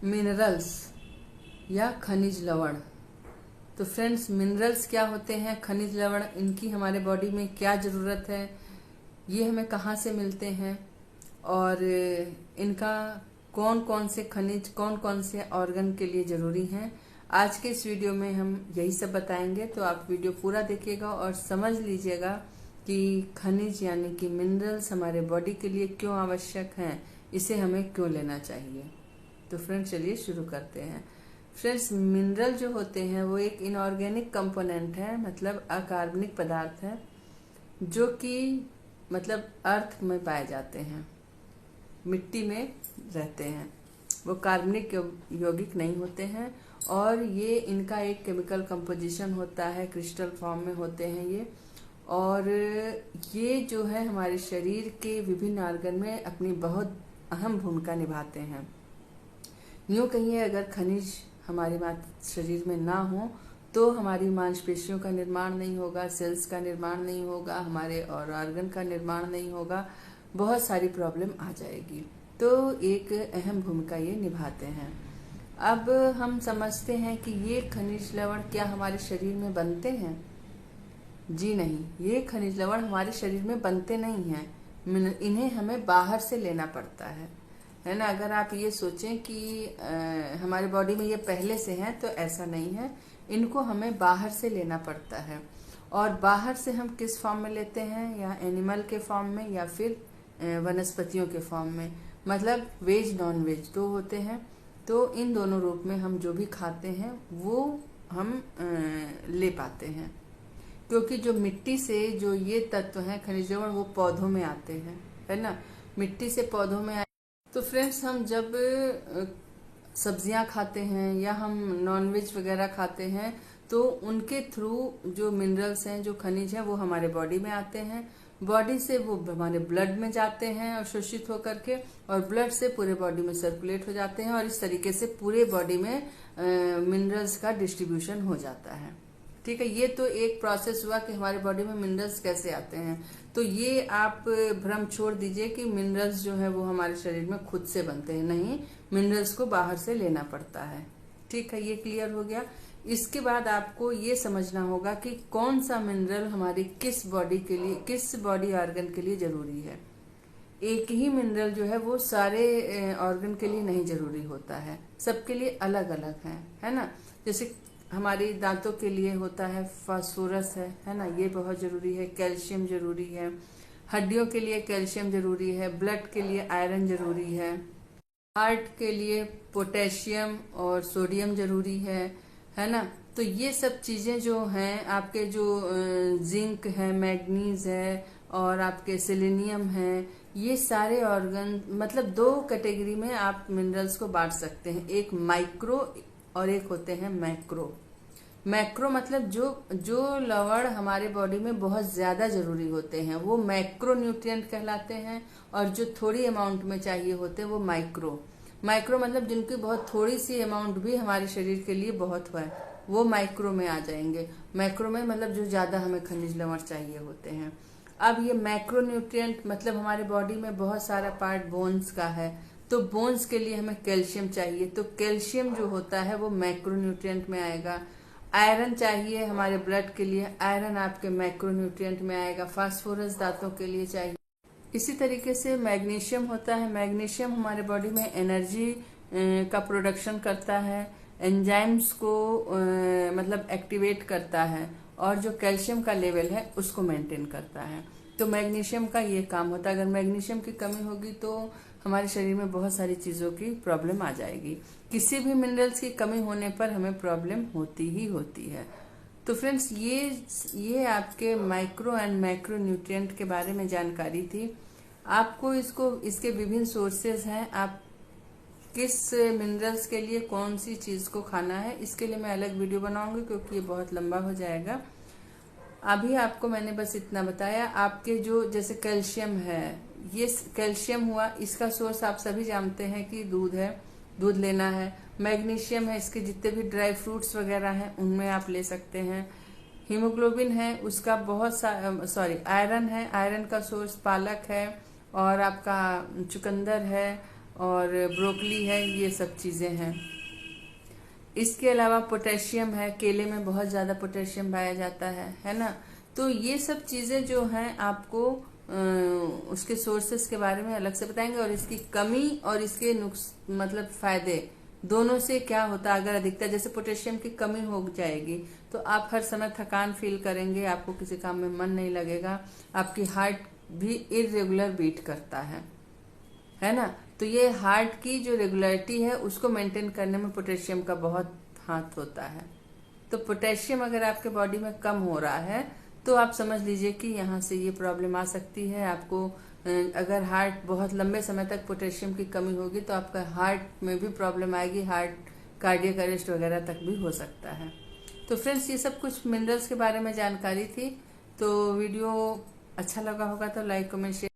Minerals या खनिज लवण। तो फ्रेंड्स, मिनरल्स क्या होते हैं, खनिज लवण इनकी हमारे बॉडी में क्या ज़रूरत है, ये हमें कहाँ से मिलते हैं और इनका कौन कौन से खनिज कौन कौन से ऑर्गन के लिए ज़रूरी हैं, आज के इस वीडियो में हम यही सब बताएंगे। तो आप वीडियो पूरा देखिएगा और समझ लीजिएगा कि खनिज यानी कि मिनरल्स हमारे बॉडी के लिए क्यों आवश्यक हैं, इसे हमें क्यों लेना चाहिए। तो फ्रेंड्स, चलिए शुरू करते हैं। फ्रेंड्स, मिनरल जो होते हैं वो एक इनऑर्गेनिक कंपोनेंट है, मतलब अकार्बनिक पदार्थ है, जो कि मतलब अर्थ में पाए जाते हैं, मिट्टी में रहते हैं। वो कार्बनिक यौगिक नहीं होते हैं और ये इनका एक केमिकल कंपोजिशन होता है, क्रिस्टल फॉर्म में होते हैं ये। और ये जो है हमारे शरीर के विभिन्न ऑर्गन में अपनी बहुत अहम भूमिका निभाते हैं। यूँ कहिए, अगर खनिज हमारे शरीर में ना हो तो हमारी मांसपेशियों का निर्माण नहीं होगा, सेल्स का निर्माण नहीं होगा, हमारे और ऑर्गन का निर्माण नहीं होगा, बहुत सारी प्रॉब्लम आ जाएगी। तो एक अहम भूमिका ये निभाते हैं। अब हम समझते हैं कि ये खनिज लवण क्या हमारे शरीर में बनते हैं? जी नहीं, ये खनिज लवण हमारे शरीर में बनते नहीं हैं, इन्हें हमें बाहर से लेना पड़ता है ना। अगर आप ये सोचें कि हमारे बॉडी में ये पहले से हैं, तो ऐसा नहीं है, इनको हमें बाहर से लेना पड़ता है। और बाहर से हम किस फॉर्म में लेते हैं, या एनिमल के फॉर्म में या फिर वनस्पतियों के फॉर्म में, मतलब वेज नॉन वेज दो होते हैं। तो इन दोनों रूप में हम जो भी खाते हैं वो हम ले पाते हैं, क्योंकि जो मिट्टी से जो ये तत्व हैं खनिज लवण, वो पौधों में आते हैं, है ना, मिट्टी से पौधों में आए। तो फ्रेंड्स, हम जब सब्जियां खाते हैं या हम नॉनवेज वगैरह खाते हैं, तो उनके थ्रू जो मिनरल्स हैं, जो खनिज हैं, वो हमारे बॉडी में आते हैं। बॉडी से वो हमारे ब्लड में जाते हैं और शोषित होकर के, और ब्लड से पूरे बॉडी में सर्कुलेट हो जाते हैं, और इस तरीके से पूरे बॉडी में मिनरल्स का डिस्ट्रीब्यूशन हो जाता है। ठीक है, ये तो एक प्रोसेस हुआ कि हमारे बॉडी में मिनरल्स कैसे आते हैं। तो ये आप भ्रम छोड़ दीजिए कि मिनरल्स जो है वो हमारे शरीर में खुद से बनते हैं, नहीं, मिनरल्स को बाहर से लेना पड़ता है। ठीक है, ये क्लियर हो गया। इसके बाद आपको ये समझना होगा कि कौन सा मिनरल हमारी किस बॉडी के लिए, किस बॉडी ऑर्गन के लिए जरूरी है। एक ही मिनरल जो है वो सारे ऑर्गन के लिए नहीं जरूरी होता है, सबके लिए अलग अलग है ना। जैसे हमारे दांतों के लिए होता है फास्फोरस, है ना, ये बहुत जरूरी है। कैल्शियम जरूरी है, हड्डियों के लिए कैल्शियम जरूरी है, ब्लड के लिए आयरन जरूरी है, हार्ट के लिए पोटेशियम और सोडियम जरूरी है ना। तो ये सब चीजें जो हैं, आपके जो जिंक है, मैग्नीज है और आपके सेलेनियम है, ये सारे ऑर्गन, मतलब दो कैटेगरी में आप मिनरल्स को बांट सकते हैं, एक माइक्रो और एक होते हैं मैक्रो। मैक्रो मतलब जो लवण हमारे बॉडी में बहुत ज्यादा जरूरी होते हैं वो मैक्रो न्यूट्रिएंट कहलाते हैं, और जो थोड़ी अमाउंट में चाहिए होते हैं वो माइक्रो। माइक्रो मतलब जिनकी बहुत थोड़ी सी अमाउंट भी हमारे शरीर के लिए बहुत है, वो माइक्रो में आ जाएंगे। मैक्रो में मतलब जो ज्यादा हमें खनिज लवण चाहिए होते हैं। अब ये मैक्रो न्यूट्रिएंट मतलब हमारे बॉडी में बहुत सारा पार्ट बोन्स का है, तो बोन्स के लिए हमें कैल्शियम चाहिए, तो कैल्शियम जो होता है वो मैक्रो न्यूट्रिएंट में आएगा। आयरन चाहिए हमारे ब्लड के लिए, आयरन आपके मैक्रो न्यूट्रिएंट में आएगा। फास्फोरस दांतों के लिए चाहिए। इसी तरीके से मैग्नीशियम होता है, मैग्नीशियम हमारे बॉडी में एनर्जी का प्रोडक्शन करता है, एंजाइम्स को मतलब एक्टिवेट करता है, और जो कैल्शियम का लेवल है उसको मेंटेन करता है। तो मैग्नीशियम का ये काम होता है। अगर मैग्नीशियम की कमी होगी तो हमारे शरीर में बहुत सारी चीजों की प्रॉब्लम आ जाएगी। किसी भी मिनरल्स की कमी होने पर हमें प्रॉब्लम होती ही होती है। तो फ्रेंड्स, ये आपके माइक्रो एंड मैक्रो न्यूट्रिएंट के बारे में जानकारी थी। आपको इसके विभिन्न सोर्सेज हैं, आप किस मिनरल्स के लिए कौन सी चीज को खाना है, इसके लिए मैं अलग वीडियो बनाऊंगी, क्योंकि ये बहुत लंबा हो जाएगा। अभी आपको मैंने बस इतना बताया। आपके जो जैसे कैल्शियम है, ये कैल्शियम हुआ, इसका सोर्स आप सभी जानते हैं कि दूध है, दूध लेना है। मैग्नीशियम है, इसके जितने भी ड्राई फ्रूट्स वगैरह हैं उनमें आप ले सकते हैं। हीमोग्लोबिन है, उसका आयरन है, आयरन का सोर्स पालक है और आपका चुकंदर है, और ब्रोकली है, ये सब चीज़ें हैं। इसके अलावा पोटेशियम है, केले में बहुत ज़्यादा पोटेशियम पाया जाता है ना। तो ये सब चीज़ें जो हैं आपको उसके सोर्सेस के बारे में अलग से बताएंगे, और इसकी कमी और इसके मतलब फायदे दोनों से क्या होता है। अगर अधिकता जैसे पोटेशियम की कमी हो जाएगी तो आप हर समय थकान फील करेंगे, आपको किसी काम में मन नहीं लगेगा, आपकी हार्ट भी इरेगुलर बीट करता है ना। तो ये हार्ट की जो रेगुलरिटी है उसको मेंटेन करने में पोटेशियम का बहुत हाथ होता है। तो पोटेशियम अगर आपके बॉडी में कम हो रहा है तो आप समझ लीजिए कि यहाँ से ये प्रॉब्लम आ सकती है आपको। अगर हार्ट बहुत लंबे समय तक पोटेशियम की कमी होगी तो आपका हार्ट में भी प्रॉब्लम आएगी, हार्ट कार्डियक अरेस्ट वगैरह तक भी हो सकता है। तो फ्रेंड्स, ये सब कुछ मिनरल्स के बारे में जानकारी थी। तो वीडियो अच्छा लगा होगा तो लाइक कमेंट शेयर